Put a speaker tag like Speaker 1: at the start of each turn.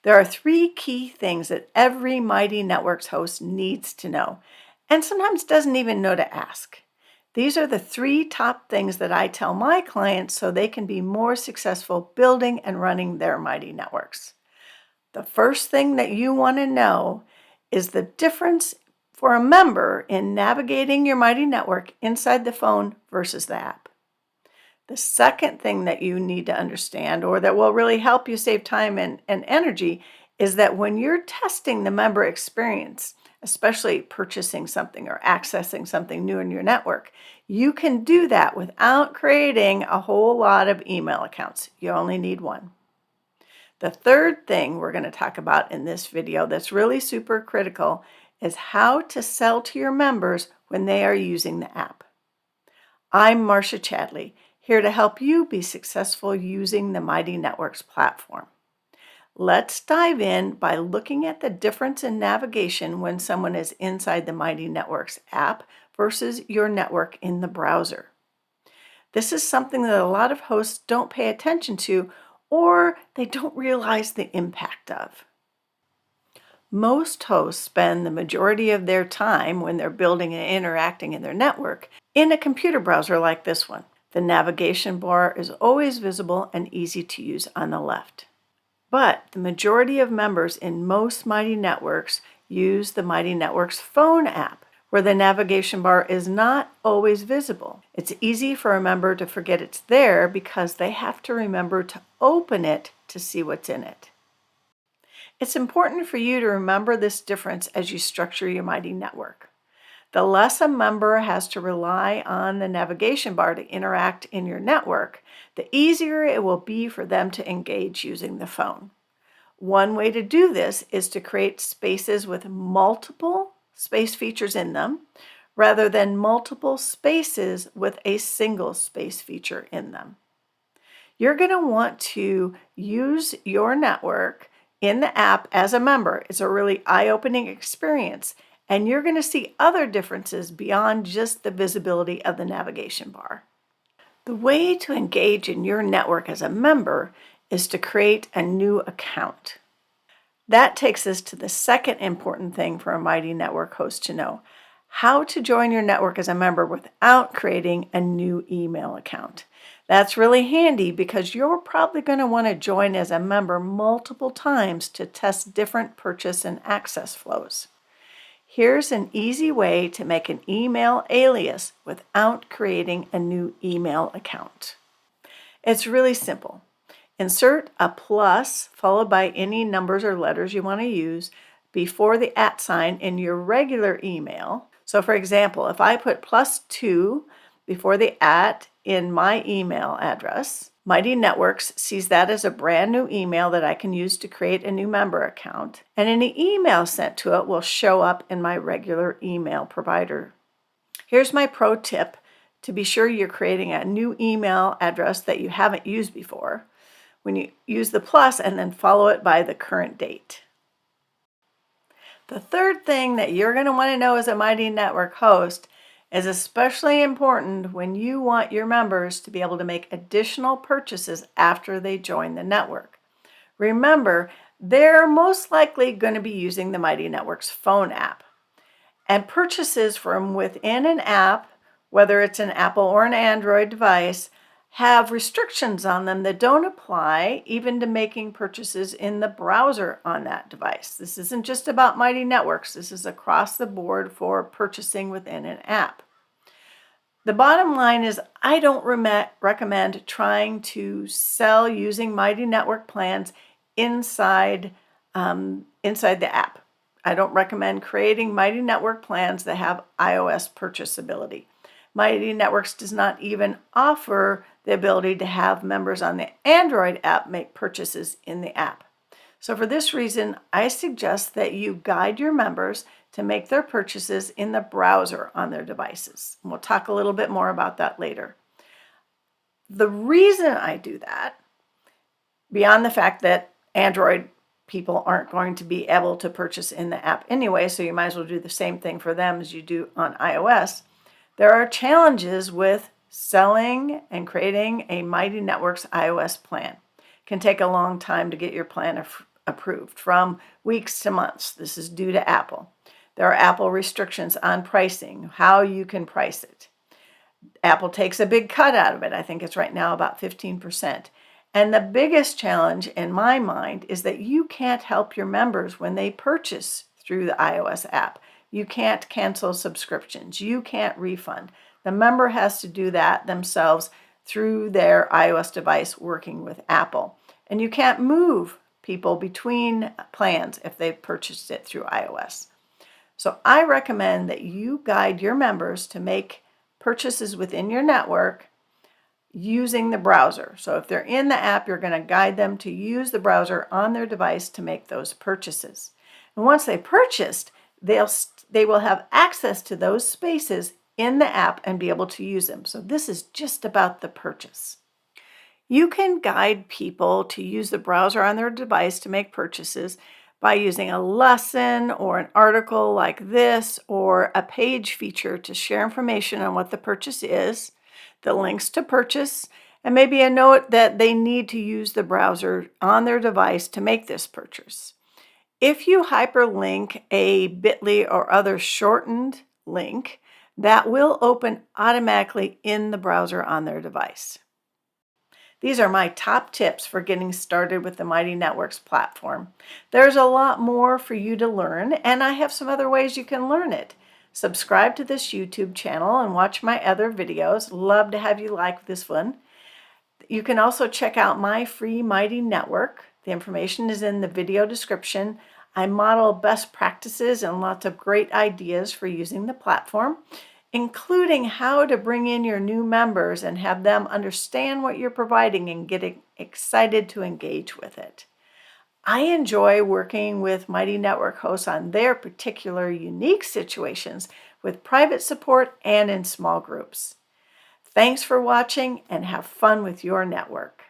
Speaker 1: There are three key things that every Mighty Networks host needs to know, and sometimes doesn't even know to ask. These are the three top things that I tell my clients so they can be more successful building and running their Mighty Networks. The first thing that you want to know is the difference for a member in navigating your Mighty Network inside the phone versus the app. The second thing that you need to understand, or that will really help you save time and energy, is that when you're testing the member experience, especially purchasing something or accessing something new in your network, you can do that without creating a whole lot of email accounts. You only need one. The third thing we're going to talk about in this video that's really super critical is how to sell to your members when they are using the app. I'm Marcia Chadley, here to help you be successful using the Mighty Networks platform. Let's dive in by looking at the difference in navigation when someone is inside the Mighty Networks app versus your network in the browser. This is something that a lot of hosts don't pay attention to, or they don't realize the impact of. Most hosts spend the majority of their time when they're building and interacting in their network in a computer browser like this one. The navigation bar is always visible and easy to use on the left. But the majority of members in most Mighty Networks use the Mighty Networks phone app, where the navigation bar is not always visible. It's easy for a member to forget it's there because they have to remember to open it to see what's in it. It's important for you to remember this difference as you structure your Mighty Network. The less a member has to rely on the navigation bar to interact in your network, the easier it will be for them to engage using the phone. One way to do this is to create spaces with multiple space features in them, rather than multiple spaces with a single space feature in them. You're going to want to use your network in the app as a member. It's a really eye-opening experience. And you're going to see other differences beyond just the visibility of the navigation bar. The way to engage in your network as a member is to create a new account. That takes us to the second important thing for a Mighty Network host to know: how to join your network as a member without creating a new email account. That's really handy because you're probably going to want to join as a member multiple times to test different purchase and access flows. Here's an easy way to make an email alias without creating a new email account. It's really simple. Insert a plus followed by any numbers or letters you want to use before the @ sign in your regular email. So for example, if I put +2 before the @ in my email address, Mighty Networks sees that as a brand new email that I can use to create a new member account, and any email sent to it will show up in my regular email provider. Here's my pro tip to be sure you're creating a new email address that you haven't used before. When you use the plus and then follow it by the current date. The third thing that you're going to want to know as a Mighty Network host is especially important when you want your members to be able to make additional purchases after they join the network. Remember, they're most likely going to be using the Mighty Networks phone app. And purchases from within an app, whether it's an Apple or an Android device, have restrictions on them that don't apply even to making purchases in the browser on that device. This isn't just about Mighty Networks. This is across the board for purchasing within an app. The bottom line is I don't recommend trying to sell using Mighty Network plans inside the app. I don't recommend creating Mighty Network plans that have iOS purchasability. Mighty Networks does not even offer the ability to have members on the Android app make purchases in the app. So for this reason, I suggest that you guide your members to make their purchases in the browser on their devices. And we'll talk a little bit more about that later. The reason I do that, beyond the fact that Android people aren't going to be able to purchase in the app anyway, so you might as well do the same thing for them as you do on iOS, there are challenges with selling and creating a Mighty Networks iOS plan. It can take a long time to get your plan approved from weeks to months. This is due to Apple. There are Apple restrictions on pricing, how you can price it. Apple takes a big cut out of it. I think it's right now about 15%. And the biggest challenge in my mind is that you can't help your members when they purchase through the iOS app. You can't cancel subscriptions. You can't refund. The member has to do that themselves through their iOS device working with Apple. And you can't move people between plans if they've purchased it through iOS. So I recommend that you guide your members to make purchases within your network using the browser. So if they're in the app, you're going to guide them to use the browser on their device to make those purchases. And once they purchased, they will have access to those spaces in the app and be able to use them. So this is just about the purchase. You can guide people to use the browser on their device to make purchases by using a lesson or an article like this, or a page feature to share information on what the purchase is, the links to purchase, and maybe a note that they need to use the browser on their device to make this purchase. If you hyperlink a bit.ly or other shortened link, that will open automatically in the browser on their device. These are my top tips for getting started with the Mighty Networks platform. There's a lot more for you to learn, and I have some other ways you can learn it. Subscribe to this YouTube channel and watch my other videos. Love to have you like this one. You can also check out my free Mighty Network. The information is in the video description. I model best practices and lots of great ideas for using the platform, including how to bring in your new members and have them understand what you're providing and get excited to engage with it. I enjoy working with Mighty Network hosts on their particular unique situations with private support and in small groups. Thanks for watching, and have fun with your network.